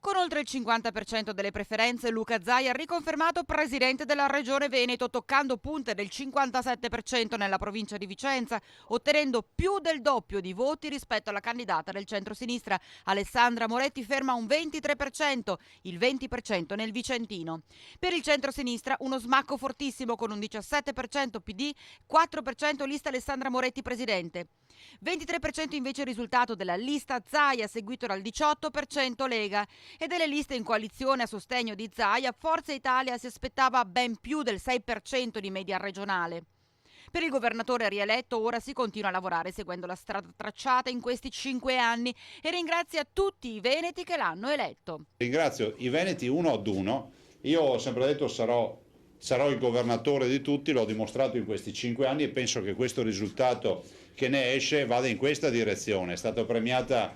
Con oltre il 50% delle preferenze, Luca Zaia ha riconfermato presidente della Regione Veneto, toccando punte del 57% nella provincia di Vicenza, ottenendo più del doppio di voti rispetto alla candidata del centrosinistra Alessandra Moretti, ferma un 23%, il 20% nel Vicentino. Per il centrosinistra uno smacco fortissimo con un 17% PD, 4% lista Alessandra Moretti presidente. 23% invece il risultato della lista Zaia, seguito dal 18% Lega. E delle liste in coalizione a sostegno di Zaia, Forza Italia si aspettava ben più del 6% di media regionale. Per il governatore rieletto ora si continua a lavorare seguendo la strada tracciata in questi 5 anni e ringrazia tutti i veneti che l'hanno eletto. Ringrazio i veneti uno ad uno. Io ho sempre detto sarò il governatore di tutti, l'ho dimostrato in questi 5 anni e penso che questo risultato che ne esce vada in questa direzione. È stata premiata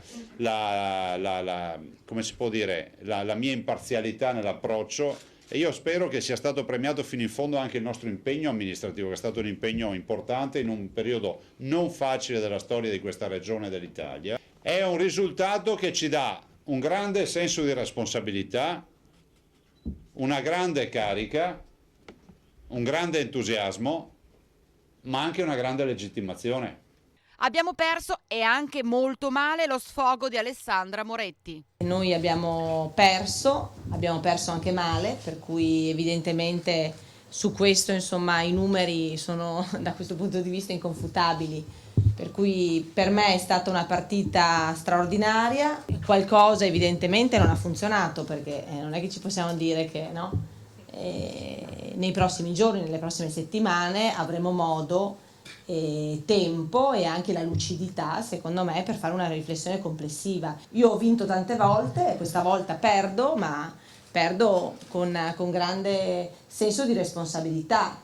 come si può dire, la mia imparzialità nell'approccio e io spero che sia stato premiato fino in fondo anche il nostro impegno amministrativo, che è stato un impegno importante in un periodo non facile della storia di questa regione dell'Italia. È un risultato che ci dà un grande senso di responsabilità, una grande carica, un grande entusiasmo, ma anche una grande legittimazione. Abbiamo perso e anche molto male lo sfogo di Alessandra Moretti. Noi abbiamo perso anche male, per cui evidentemente su questo insomma i numeri sono da questo punto di vista inconfutabili. Per cui per me è stata una partita straordinaria, qualcosa evidentemente non ha funzionato perché non è che ci possiamo dire che no. Nei prossimi giorni, nelle prossime settimane avremo modo, tempo e anche la lucidità secondo me per fare una riflessione complessiva. Io ho vinto tante volte, questa volta perdo, ma perdo con grande senso di responsabilità.